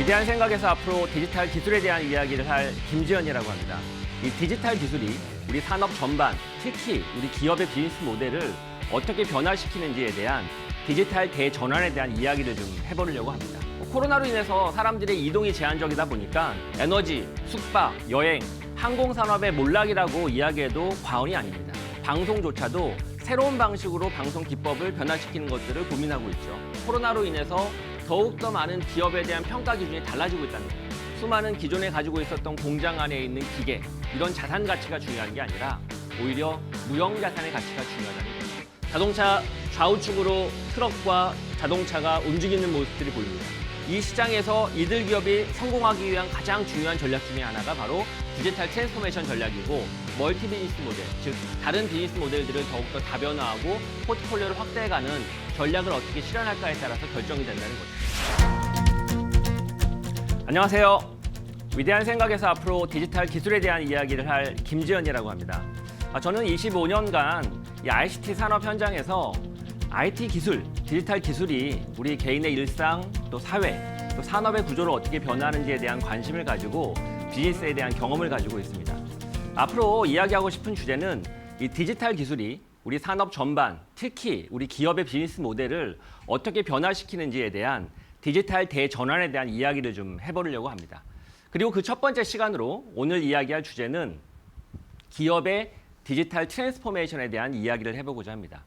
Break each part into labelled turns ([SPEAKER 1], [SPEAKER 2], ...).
[SPEAKER 1] 위대한 생각에서 앞으로 디지털 기술에 대한 이야기를 할 김지연이라고 합니다. 이 디지털 기술이 우리 산업 전반, 특히 우리 기업의 비즈니스 모델을 어떻게 변화시키는지에 대한 디지털 대전환에 대한 이야기를 좀 해보려고 합니다. 코로나로 인해서 사람들의 이동이 제한적이다 보니까 에너지, 숙박, 여행, 항공산업의 몰락이라고 이야기해도 과언이 아닙니다. 방송조차도 새로운 방식으로 방송 기법을 변화시키는 것들을 고민하고 있죠. 코로나로 인해서 더욱더 많은 기업에 대한 평가 기준이 달라지고 있다는 거예요. 수많은 기존에 가지고 있었던 공장 안에 있는 기계, 이런 자산 가치가 중요한 게 아니라 오히려 무형 자산의 가치가 중요하다는 거죠. 자동차 좌우측으로 트럭과 자동차가 움직이는 모습들이 보입니다. 이 시장에서 이들 기업이 성공하기 위한 가장 중요한 전략 중에 하나가 바로 디지털 트랜스포메이션 전략이고 멀티 비즈니스 모델, 즉 다른 비즈니스 모델들을 더욱더 다변화하고 포트폴리오를 확대해가는 전략을 어떻게 실현할까에 따라서 결정이 된다는 거죠. 안녕하세요. 위대한 생각에서 앞으로 디지털 기술에 대한 이야기를 할 김지연이라고 합니다. 저는 25년간 이 ICT 산업 현장에서 IT 기술, 디지털 기술이 우리 개인의 일상, 또 사회, 또 산업의 구조를 어떻게 변화하는지에 대한 관심을 가지고 비즈니스에 대한 경험을 가지고 있습니다. 앞으로 이야기하고 싶은 주제는 이 디지털 기술이 우리 산업 전반, 특히 우리 기업의 비즈니스 모델을 어떻게 변화시키는지에 대한 디지털 대전환에 대한 이야기를 좀 해보려고 합니다. 그리고 그 첫 번째 시간으로 오늘 이야기할 주제는 기업의 디지털 트랜스포메이션에 대한 이야기를 해보고자 합니다.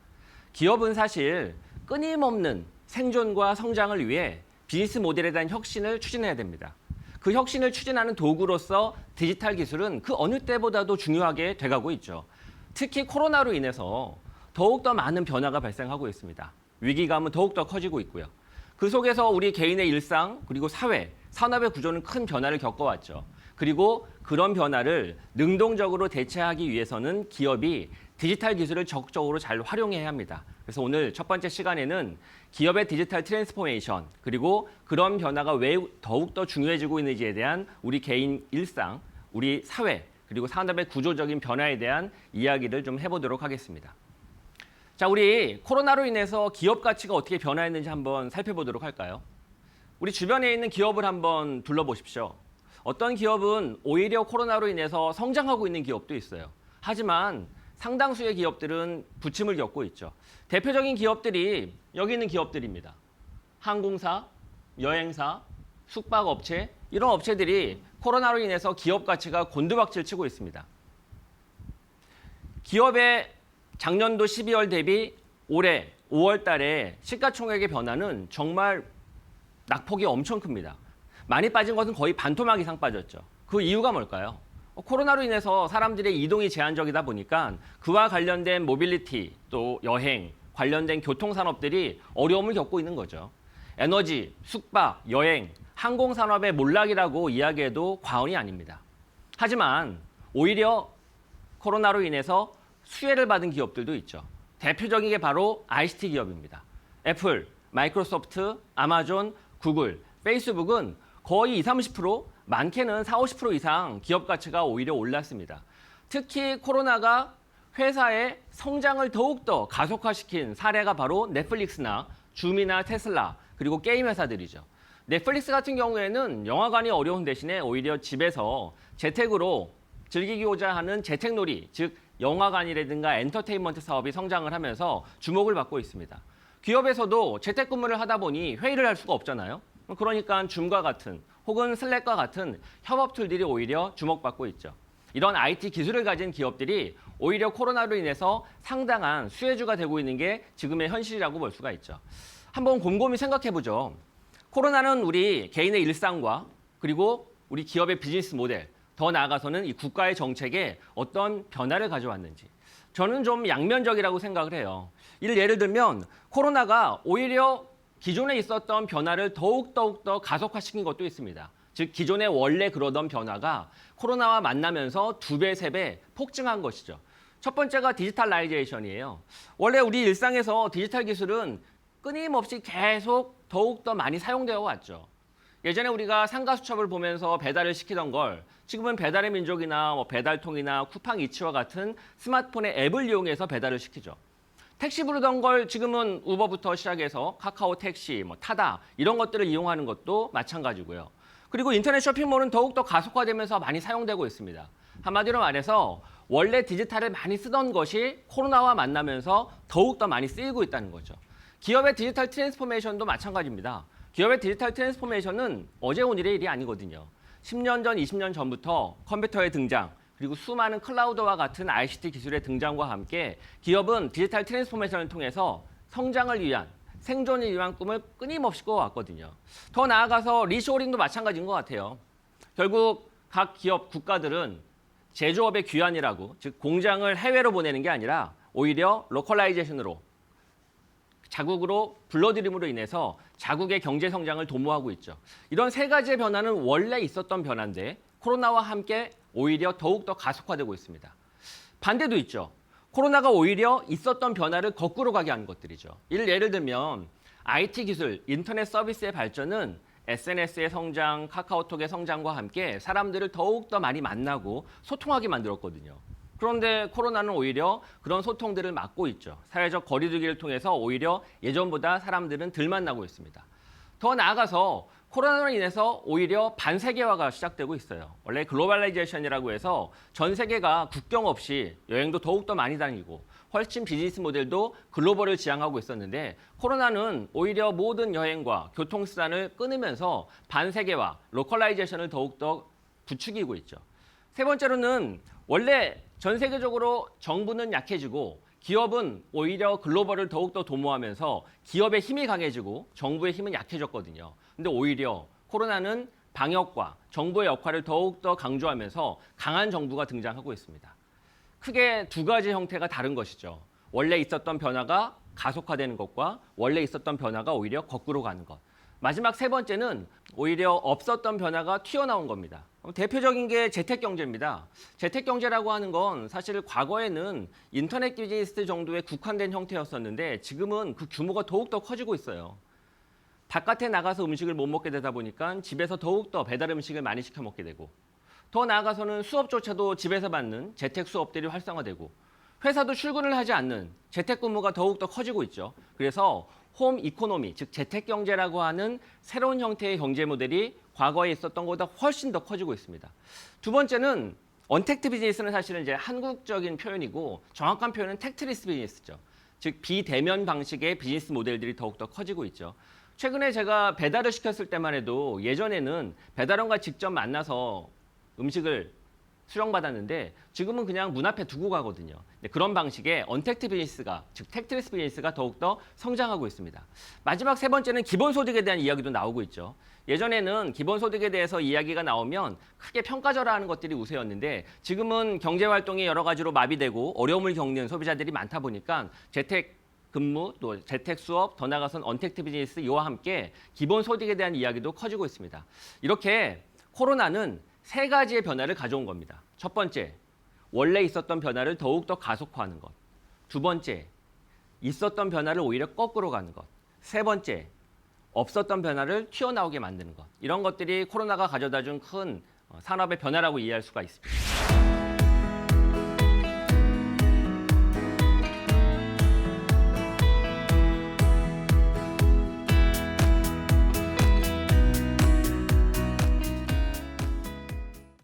[SPEAKER 1] 기업은 사실 끊임없는 생존과 성장을 위해 비즈니스 모델에 대한 혁신을 추진해야 됩니다. 그 혁신을 추진하는 도구로서 디지털 기술은 그 어느 때보다도 중요하게 돼가고 있죠. 특히 코로나로 인해서 더욱더 많은 변화가 발생하고 있습니다. 위기감은 더욱더 커지고 있고요. 그 속에서 우리 개인의 일상, 그리고 사회, 산업의 구조는 큰 변화를 겪어왔죠. 그리고 그런 변화를 능동적으로 대체하기 위해서는 기업이 디지털 기술을 적극적으로 잘 활용해야 합니다. 그래서 오늘 첫 번째 시간에는 기업의 디지털 트랜스포메이션, 그리고 그런 변화가 왜 더욱더 중요해지고 있는지에 대한 우리 개인 일상, 우리 사회, 그리고 산업의 구조적인 변화에 대한 이야기를 좀 해보도록 하겠습니다. 자, 우리 코로나로 인해서 기업 가치가 어떻게 변화했는지 한번 살펴보도록 할까요? 우리 주변에 있는 기업을 한번 둘러보십시오. 어떤 기업은 오히려 코로나로 인해서 성장하고 있는 기업도 있어요. 하지만 상당수의 기업들은 부침을 겪고 있죠. 대표적인 기업들이 여기 있는 기업들입니다. 항공사, 여행사, 숙박업체, 이런 업체들이 코로나로 인해서 기업 가치가 곤두박질 치고 있습니다. 기업의 작년도 12월 대비 올해 5월 달에 시가총액의 변화는 정말 낙폭이 엄청 큽니다. 많이 빠진 것은 거의 반토막 이상 빠졌죠. 그 이유가 뭘까요? 코로나로 인해서 사람들의 이동이 제한적이다 보니까 그와 관련된 모빌리티, 또 여행, 관련된 교통산업들이 어려움을 겪고 있는 거죠. 에너지, 숙박, 여행, 항공산업의 몰락이라고 이야기해도 과언이 아닙니다. 하지만 오히려 코로나로 인해서 수혜를 받은 기업들도 있죠. 대표적인 게 바로 ICT 기업입니다. 애플, 마이크로소프트, 아마존, 구글, 페이스북은 거의 20-30%, 많게는 40-50% 이상 기업 가치가 오히려 올랐습니다. 특히 코로나가 회사의 성장을 더욱더 가속화시킨 사례가 바로 넷플릭스나 줌이나 테슬라, 그리고 게임 회사들이죠. 넷플릭스 같은 경우에는 영화관이 어려운 대신에 오히려 집에서 재택으로 즐기고자 하는 재택놀이, 즉 영화관이라든가 엔터테인먼트 사업이 성장을 하면서 주목을 받고 있습니다. 기업에서도 재택근무를 하다 보니 회의를 할 수가 없잖아요. 그러니까 줌과 같은 혹은 슬랙과 같은 협업 툴들이 오히려 주목받고 있죠. 이런 IT 기술을 가진 기업들이 오히려 코로나로 인해서 상당한 수혜주가 되고 있는 게 지금의 현실이라고 볼 수가 있죠. 한번 곰곰이 생각해보죠. 코로나는 우리 개인의 일상과 그리고 우리 기업의 비즈니스 모델, 더 나아가서는 이 국가의 정책에 어떤 변화를 가져왔는지 저는 좀 양면적이라고 생각을 해요. 이를 예를 들면 코로나가 오히려 기존에 있었던 변화를 더욱더 가속화시킨 것도 있습니다. 즉 기존에 원래 그러던 변화가 코로나와 만나면서 2배, 3배 폭증한 것이죠. 첫 번째가 디지털라이제이션이에요. 원래 우리 일상에서 디지털 기술은 끊임없이 계속 더욱더 많이 사용되어 왔죠. 예전에 우리가 상가수첩을 보면서 배달을 시키던 걸 지금은 배달의 민족이나 배달통이나 쿠팡이츠와 같은 스마트폰의 앱을 이용해서 배달을 시키죠. 택시 부르던 걸 지금은 우버부터 시작해서 카카오 택시, 타다 이런 것들을 이용하는 것도 마찬가지고요. 그리고 인터넷 쇼핑몰은 더욱더 가속화되면서 많이 사용되고 있습니다. 한마디로 말해서 원래 디지털을 많이 쓰던 것이 코로나와 만나면서 더욱더 많이 쓰이고 있다는 거죠. 기업의 디지털 트랜스포메이션도 마찬가지입니다. 기업의 디지털 트랜스포메이션은 어제 오늘의 일이 아니거든요. 10년 전, 20년 전부터 컴퓨터의 등장, 그리고 수많은 클라우드와 같은 ICT 기술의 등장과 함께 기업은 디지털 트랜스포메이션을 통해서 성장을 위한, 생존을 위한 꿈을 끊임없이 꿔왔거든요. 더 나아가서 리쇼어링도 마찬가지인 것 같아요. 결국 각 기업, 국가들은 제조업의 귀환이라고, 즉 공장을 해외로 보내는 게 아니라 오히려 로컬라이제이션으로, 자국으로 불러들임으로 인해서 자국의 경제 성장을 도모하고 있죠. 이런 세 가지의 변화는 원래 있었던 변화인데 코로나와 함께 오히려 더욱더 가속화되고 있습니다. 반대도 있죠. 코로나가 오히려 있었던 변화를 거꾸로 가게 하는 것들이죠. 예를 들면 IT 기술, 인터넷 서비스의 발전은 SNS의 성장, 카카오톡의 성장과 함께 사람들을 더욱더 많이 만나고 소통하게 만들었거든요. 그런데 코로나는 오히려 그런 소통들을 막고 있죠. 사회적 거리두기를 통해서 오히려 예전보다 사람들은 덜 만나고 있습니다. 더 나아가서 코로나로 인해서 오히려 반세계화가 시작되고 있어요. 원래 글로벌라이제이션이라고 해서 전 세계가 국경 없이 여행도 더욱더 많이 다니고 훨씬 비즈니스 모델도 글로벌을 지향하고 있었는데 코로나는 오히려 모든 여행과 교통수단을 끊으면서 반세계화, 로컬라이제이션을 더욱더 부추기고 있죠. 세 번째로는 원래 전 세계적으로 정부는 약해지고 기업은 오히려 글로벌을 더욱더 도모하면서 기업의 힘이 강해지고 정부의 힘은 약해졌거든요. 근데 오히려 코로나는 방역과 정부의 역할을 더욱더 강조하면서 강한 정부가 등장하고 있습니다. 크게 두 가지 형태가 다른 것이죠. 원래 있었던 변화가 가속화되는 것과 원래 있었던 변화가 오히려 거꾸로 가는 것. 마지막 세 번째는 오히려 없었던 변화가 튀어나온 겁니다. 대표적인 게 재택경제입니다. 재택경제라고 하는 건 사실 과거에는 인터넷 비즈니스 정도의 국한된 형태였었는데 지금은 그 규모가 더욱더 커지고 있어요. 바깥에 나가서 음식을 못 먹게 되다 보니까 집에서 더욱더 배달 음식을 많이 시켜 먹게 되고 더 나아가서는 수업조차도 집에서 받는 재택 수업들이 활성화되고 회사도 출근을 하지 않는 재택근무가 더욱더 커지고 있죠. 그래서 홈 이코노미, 즉 재택경제라고 하는 새로운 형태의 경제 모델이 과거에 있었던 것보다 훨씬 더 커지고 있습니다. 두 번째는 언택트 비즈니스는 사실은 이제 한국적인 표현이고 정확한 표현은 택트리스 비즈니스죠. 즉 비대면 방식의 비즈니스 모델들이 더욱더 커지고 있죠. 최근에 제가 배달을 시켰을 때만 해도 예전에는 배달원과 직접 만나서 음식을 수령받았는데 지금은 그냥 문 앞에 두고 가거든요. 그런 방식의 언택트 비즈니스가, 즉 택트리스 비즈니스가 더욱더 성장하고 있습니다. 마지막 세 번째는 기본소득에 대한 이야기도 나오고 있죠. 예전에는 기본소득에 대해서 이야기가 나오면 크게 평가절하하는 것들이 우세였는데 지금은 경제활동이 여러 가지로 마비되고 어려움을 겪는 소비자들이 많다 보니까 재택 근무, 또 재택 수업, 더 나아가선 언택트 비즈니스 이와 함께 기본소득에 대한 이야기도 커지고 있습니다. 이렇게 코로나는 세 가지의 변화를 가져온 겁니다. 첫 번째, 원래 있었던 변화를 더욱더 가속화하는 것. 두 번째, 있었던 변화를 오히려 거꾸로 가는 것. 세 번째, 없었던 변화를 튀어나오게 만드는 것. 이런 것들이 코로나가 가져다 준 큰 산업의 변화라고 이해할 수가 있습니다.